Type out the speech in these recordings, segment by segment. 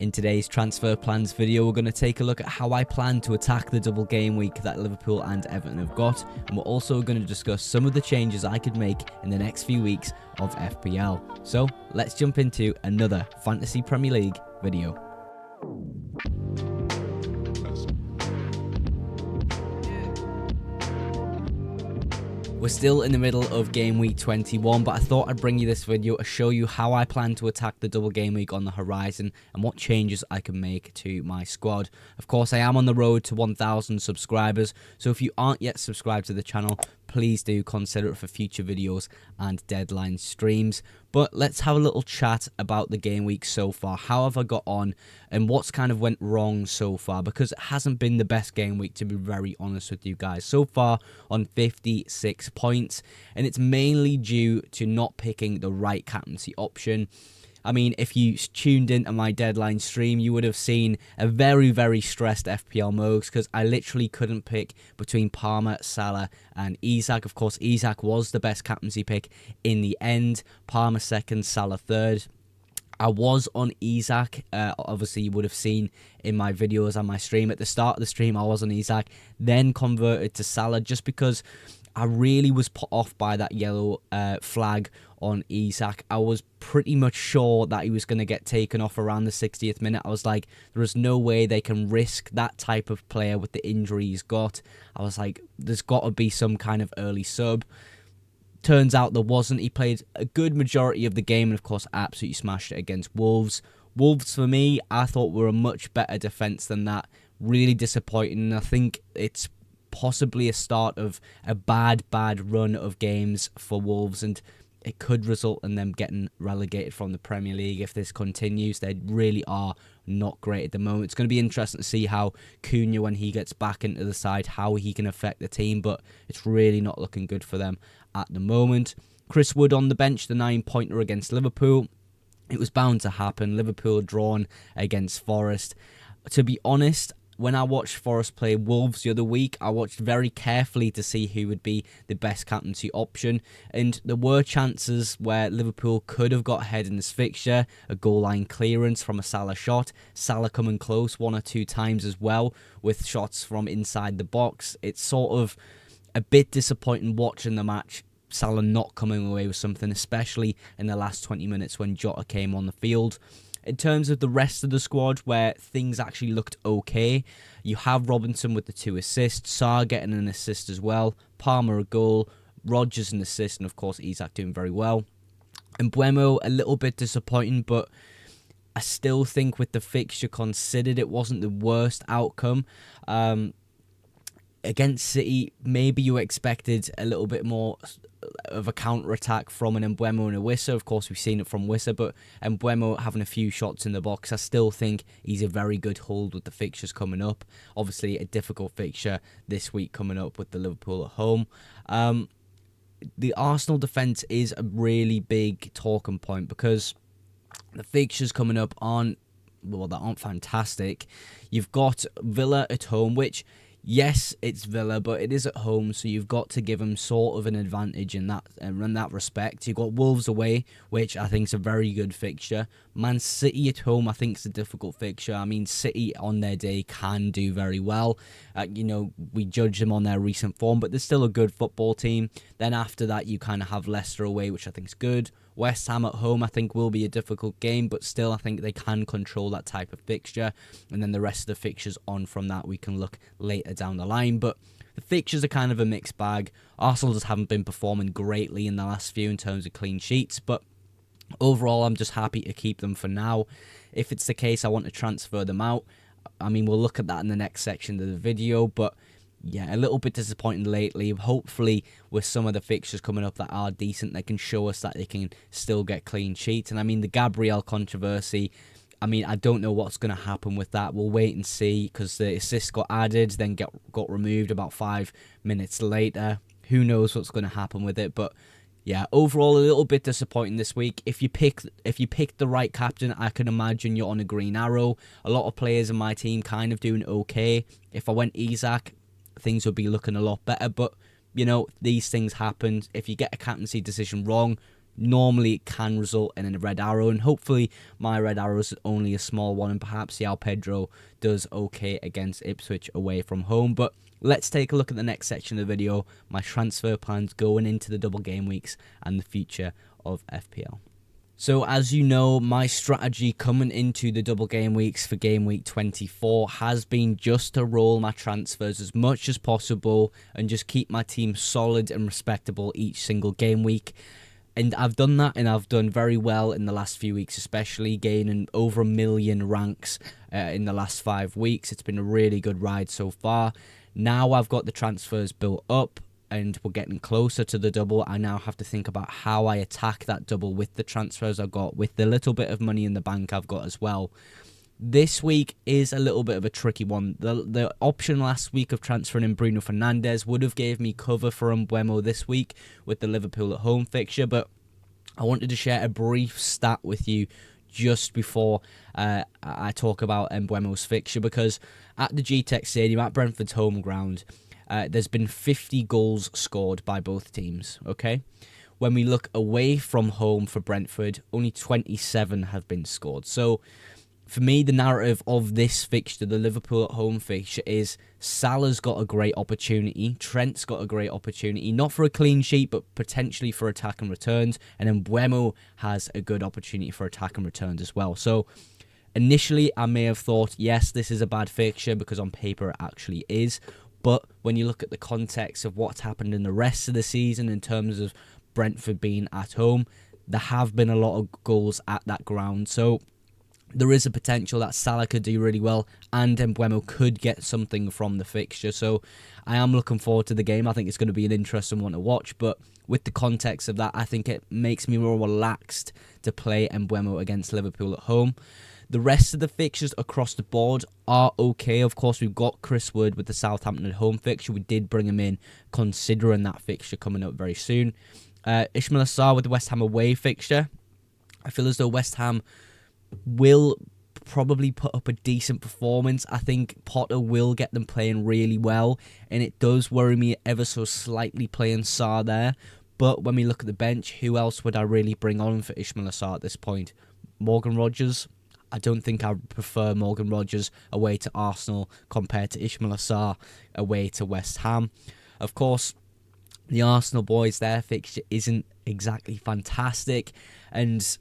In today's transfer plans video, we're going to take a look at how I plan to attack the double game week that Liverpool and Everton have got, and we're also going to discuss some of the changes I could make in the next few weeks of FPL. So let's jump into another Fantasy Premier League video. We're still in the middle of game week 21, but I thought I'd bring you this video to show you how I plan to attack the double game week on the horizon and what changes I can make to my squad. Of course, I am on the road to 1,000 subscribers, so if you aren't yet subscribed to the channel, please do consider it for future videos and deadline streams. But let's have a little chat about the game week so far. How have I got on and what's kind of went wrong so far? Because it hasn't been the best game week, to be very honest with you guys. So far on 56 points, and it's mainly due to not picking the right captaincy option. I mean, if you tuned into my deadline stream, you would have seen a very, very stressed FPL Mogs because I literally couldn't pick between Palmer, Salah and Isak. Of course, Isak was the best captaincy pick in the end. Palmer second, Salah third. I was on Isak. Obviously, you would have seen in my videos and my stream. At the start of the stream, I was on Isak, then converted to Salah just because I really was put off by that yellow flag on Isak. I was pretty much sure that he was going to get taken off around the 60th minute. I was like, there is no way they can risk that type of player with the injury he's got. I was like, there's got to be some kind of early sub. Turns out there wasn't. He played a good majority of the game and, of course, absolutely smashed it against Wolves. Wolves, for me, I thought were a much better defence than that. Really disappointing. And I think it's possibly a start of a bad run of games for Wolves, and it could result in them getting relegated from the Premier League if this continues. They really are not great at the moment. It's going to be interesting to see how Cunha, when he gets back into the side, how he can affect the team, but it's really not looking good for them at the moment. Chris Wood on the bench, the 9-pointer against Liverpool. It was bound to happen. Liverpool drawn against Forest. To be honest, when I watched Forest play Wolves the other week, I watched very carefully to see who would be the best captaincy option. And there were chances where Liverpool could have got ahead in this fixture. A goal line clearance from a Salah shot. Salah coming close one or two times as well with shots from inside the box. It's sort of a bit disappointing watching the match. Salah not coming away with something, especially in the last 20 minutes when Jota came on the field. In terms of the rest of the squad, where things actually looked okay, you have Robinson with the 2 assists, Sarr getting an assist as well, Palmer a goal, Rodgers an assist, and of course Isak doing very well. And Mbeumo, a little bit disappointing, but I still think with the fixture considered, it wasn't the worst outcome. Against City, maybe you expected a little bit more of a counter-attack from an Mbeumo and a Wissa. Of course, we've seen it from Wissa, but Mbeumo having a few shots in the box, I still think he's a very good hold with the fixtures coming up. Obviously, a difficult fixture this week coming up with the Liverpool at home. The Arsenal defence is a really big talking point because the fixtures coming up aren't fantastic. You've got Villa at home, which, yes, it's Villa, but it is at home, so you've got to give them sort of an advantage in that respect. You've got Wolves away, which I think is a very good fixture. Man City at home, I think, is a difficult fixture. I mean, City on their day can do very well. We judge them on their recent form, but they're still a good football team. Then after that, you kind of have Leicester away, which I think is good. West Ham at home, I think, will be a difficult game, but still, I think they can control that type of fixture. And then the rest of the fixtures on from that, we can look later down the line. But the fixtures are kind of a mixed bag. Arsenal just haven't been performing greatly in the last few in terms of clean sheets, but overall, I'm just happy to keep them for now. If it's the case I want to transfer them out, I mean, we'll look at that in the next section of the video, but yeah, a little bit disappointing lately. Hopefully, with some of the fixtures coming up that are decent, they can show us that they can still get clean sheets. And I mean, the Gabriel controversy, I mean, I don't know what's going to happen with that. We'll wait and see, because the assist got added, then got removed about 5 minutes later. Who knows what's going to happen with it, but yeah, overall a little bit disappointing this week. If you pick the right captain, I can imagine you're on a green arrow. A lot of players in my team kind of doing okay. If I went Isak, things would be looking a lot better, but you know, these things happen. If you get a captaincy decision wrong, Normally it can result in a red arrow, and hopefully my red arrow is only a small one, and perhaps João Pedro does okay against Ipswich away from home. But let's take a look at the next section of the video, my transfer plans going into the double game weeks and the future of FPL. So as you know, my strategy coming into the double game weeks for game week 24 has been just to roll my transfers as much as possible and just keep my team solid and respectable each single game week. And I've done that, and I've done very well in the last few weeks, especially gaining over 1 million ranks in the last 5 weeks. It's been a really good ride so far. Now I've got the transfers built up and we're getting closer to the double. I now have to think about how I attack that double with the transfers I've got, with the little bit of money in the bank I've got as well. This week is a little bit of a tricky one. The option last week of transferring in Bruno Fernandes would have gave me cover for Mbeumo this week with the Liverpool at home fixture, but I wanted to share a brief stat with you just before I talk about Mbeumo's fixture, because at the GTEC Stadium, at Brentford's home ground, there's been 50 goals scored by both teams, okay? When we look away from home for Brentford, only 27 have been scored. So for me, the narrative of this fixture, the Liverpool at home fixture, is Salah's got a great opportunity, Trent's got a great opportunity, not for a clean sheet, but potentially for attack and returns, and then Mbeumo has a good opportunity for attack and returns as well. So initially, I may have thought, yes, this is a bad fixture, because on paper it actually is, but when you look at the context of what's happened in the rest of the season in terms of Brentford being at home, there have been a lot of goals at that ground, so there is a potential that Salah could do really well and Mbeumo could get something from the fixture. So I am looking forward to the game. I think it's going to be an interesting one to watch. But with the context of that, I think it makes me more relaxed to play Mbeumo against Liverpool at home. The rest of the fixtures across the board are okay. Of course, we've got Chris Wood with the Southampton at home fixture. We did bring him in considering that fixture coming up very soon. Ismail Assar with the West Ham away fixture. I feel as though West Ham will probably put up a decent performance. I think Potter will get them playing really well, and it does worry me ever so slightly playing Sarr there. But when we look at the bench, who else would I really bring on for Ismail Assar at this point? Morgan Rogers? I don't think I prefer Morgan Rogers away to Arsenal compared to Ismail Assar away to West Ham. Of course, the Arsenal boys, their fixture isn't exactly fantastic, and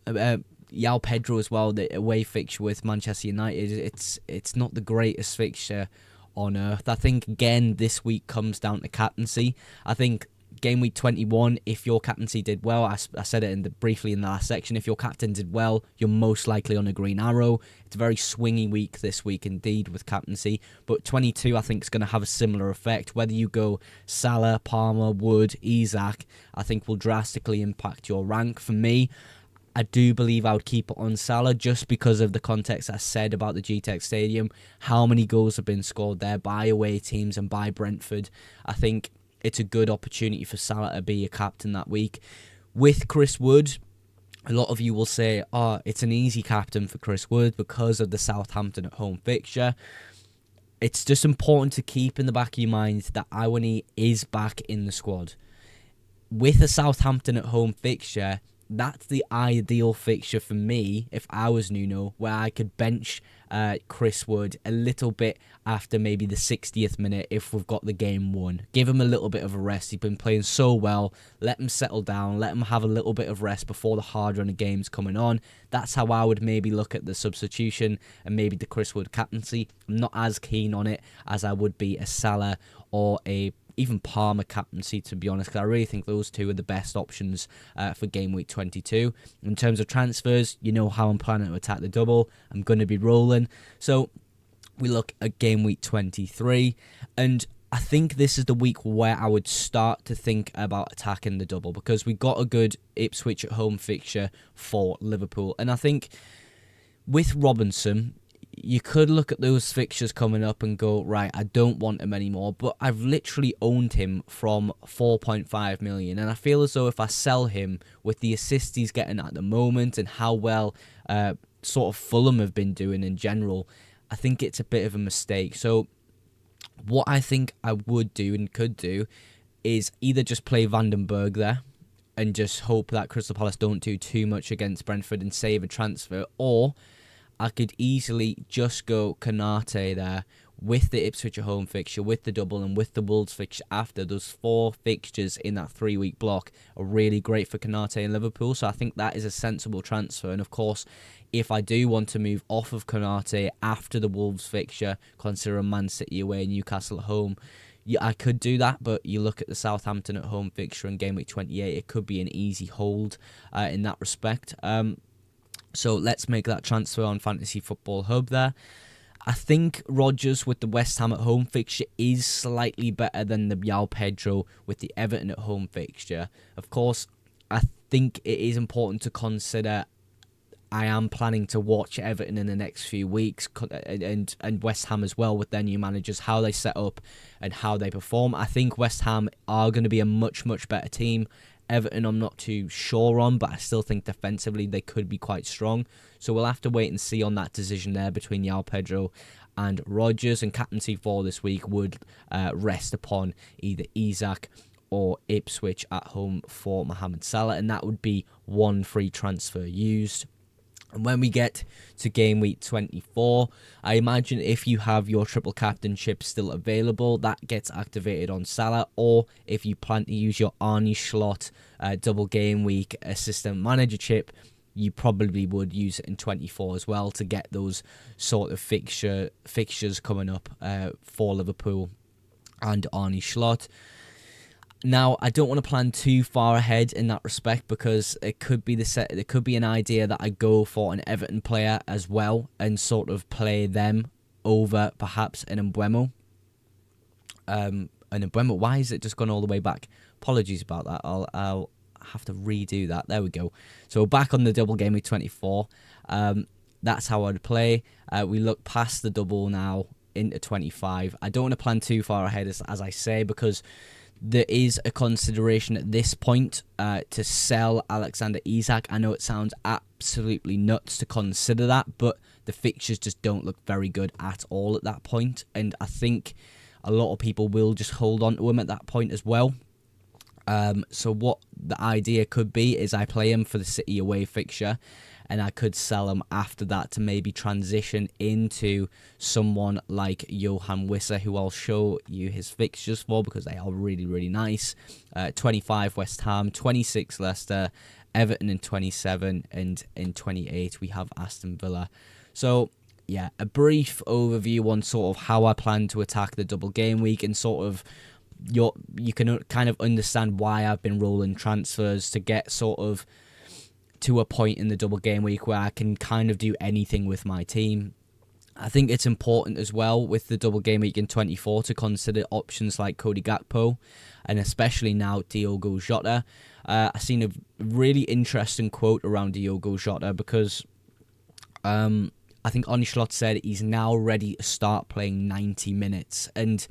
João Pedro as well, the away fixture with Manchester United, it's not the greatest fixture on earth. I think, again, this week comes down to captaincy. I think game week 21, if your captaincy did well, I said it briefly in the last section, if your captain did well, you're most likely on a green arrow. It's a very swingy week this week indeed with captaincy, but 22 I think is going to have a similar effect. Whether you go Salah, Palmer, Wood, Isak, I think will drastically impact your rank. For me, I do believe I would keep it on Salah just because of the context I said about the GTEC Stadium, how many goals have been scored there by away teams and by Brentford. I think it's a good opportunity for Salah to be a captain that week. With Chris Wood, a lot of you will say, oh, it's an easy captain for Chris Wood because of the Southampton at home fixture. It's just important to keep in the back of your mind that Awani is back in the squad. With a Southampton at home fixture, that's the ideal fixture for me if I was Nuno, where I could bench Chris Wood a little bit after maybe the 60th minute if we've got the game won. Give him a little bit of a rest. He's been playing so well. Let him settle down. Let him have a little bit of rest before the hard run of games coming on. That's how I would maybe look at the substitution and maybe the Chris Wood captaincy. I'm not as keen on it as I would be a Salah or a even Palmer captaincy, to be honest, because I really think those two are the best options for game week 22. In terms of transfers, you know how I'm planning to attack the double. I'm going to be rolling. So we look at game week 23, and I think this is the week where I would start to think about attacking the double, because we got a good Ipswich at home fixture for Liverpool, and I think with Robinson, you could look at those fixtures coming up and go, right, I don't want him anymore, but I've literally owned him from 4.5 million, and I feel as though if I sell him with the assists he's getting at the moment and how well sort of Fulham have been doing in general, I think it's a bit of a mistake. So what I think I would do and could do is either just play Vandenberg there, and just hope that Crystal Palace don't do too much against Brentford and save a transfer, or I could easily just go Konate there with the Ipswich at home fixture, with the double, and with the Wolves fixture after. Those 4 fixtures in that 3-week block are really great for Konate and Liverpool, so I think that is a sensible transfer. And of course, if I do want to move off of Konate after the Wolves fixture, considering Man City away, Newcastle at home, yeah, I could do that, but you look at the Southampton at home fixture in game week 28, it could be an easy hold in that respect. So let's make that transfer on Fantasy Football Hub there. I think Rodgers with the West Ham at home fixture is slightly better than the João Pedro with the Everton at home fixture. Of course, I think it is important to consider I am planning to watch Everton in the next few weeks, and West Ham as well with their new managers, how they set up and how they perform. I think West Ham are going to be a much better team. Everton I'm not too sure on, but I still think defensively they could be quite strong. So we'll have to wait and see on that decision there between João Pedro and Rodgers. And captaincy for this week would rest upon either Isak or Ipswich at home for Mohamed Salah, and that would be 1 free transfer used. And when we get to game week 24, I imagine if you have your triple captainship still available, that gets activated on Salah. Or if you plan to use your Arnie Slot double game week assistant manager chip, you probably would use it in 24 as well to get those sort of fixtures coming up for Liverpool and Arnie Slot. Now, I don't want to plan too far ahead in that respect, because it could be it could be an idea that I go for an Everton player as well and sort of play them over perhaps an Mbeumo. Why is it just gone all the way back? Apologies about that. I'll have to redo that. There we go. So back on the double game week 24. That's how I'd play. We look past the double now into 25. I don't want to plan too far ahead, as I say, because there is a consideration at this point to sell Alexander Isak. I know it sounds absolutely nuts to consider that, but the fixtures just don't look very good at all at that point. And I think a lot of people will just hold on to him at that point as well. So what the idea could be is I play him for the City away fixture, and I could sell him after that to maybe transition into someone like Johan Wissa, who I'll show you his fixtures for because they are really nice. 25 West Ham, 26 Leicester, Everton in 27, and in 28 we have Aston Villa. So yeah, a brief overview on sort of how I plan to attack the double game week, and sort of you can kind of understand why I've been rolling transfers to get sort of to a point in the double game week where I can kind of do anything with my team. I think it's important as well with the double game week in 24 to consider options like Cody Gakpo and especially now Diogo Jota. I've seen a really interesting quote around Diogo Jota because I think Arne Slot said he's now ready to start playing 90 minutes, and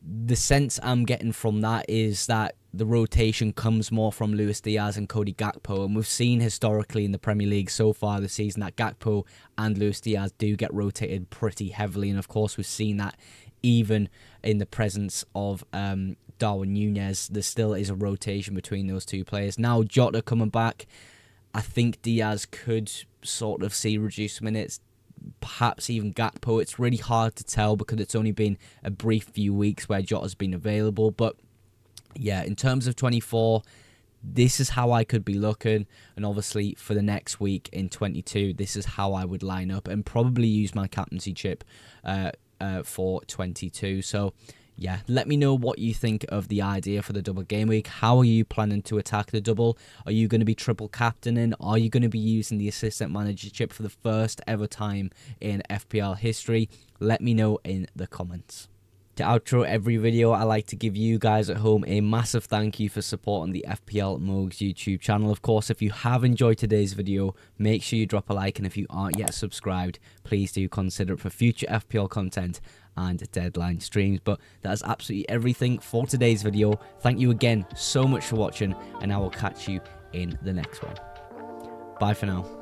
the sense I'm getting from that is that the rotation comes more from Luis Diaz and Cody Gakpo, and we've seen historically in the Premier League so far this season that Gakpo and Luis Diaz do get rotated pretty heavily, and of course we've seen that even in the presence of Darwin Núñez, there still is a rotation between those two players. Now Jota coming back, I think Diaz could sort of see reduced minutes, perhaps even Gakpo. It's really hard to tell because it's only been a brief few weeks where Jota's been available. But yeah, in terms of 24, this is how I could be looking. And obviously for the next week in 22, this is how I would line up and probably use my captaincy chip for 22. So yeah, let me know what you think of the idea for the double game week. How are you planning to attack the double? Are you going to be triple captaining? Are you going to be using the assistant manager chip for the first ever time in FPL history? Let me know in the comments. To outro every video, I like to give you guys at home a massive thank you for supporting the FPL Mogs YouTube channel. Of course, if you have enjoyed today's video, make sure you drop a like, and if you aren't yet subscribed, please do consider it for future FPL content and deadline streams. But that is absolutely everything for today's video. Thank you again so much for watching, and I will catch you in the next one. Bye for now.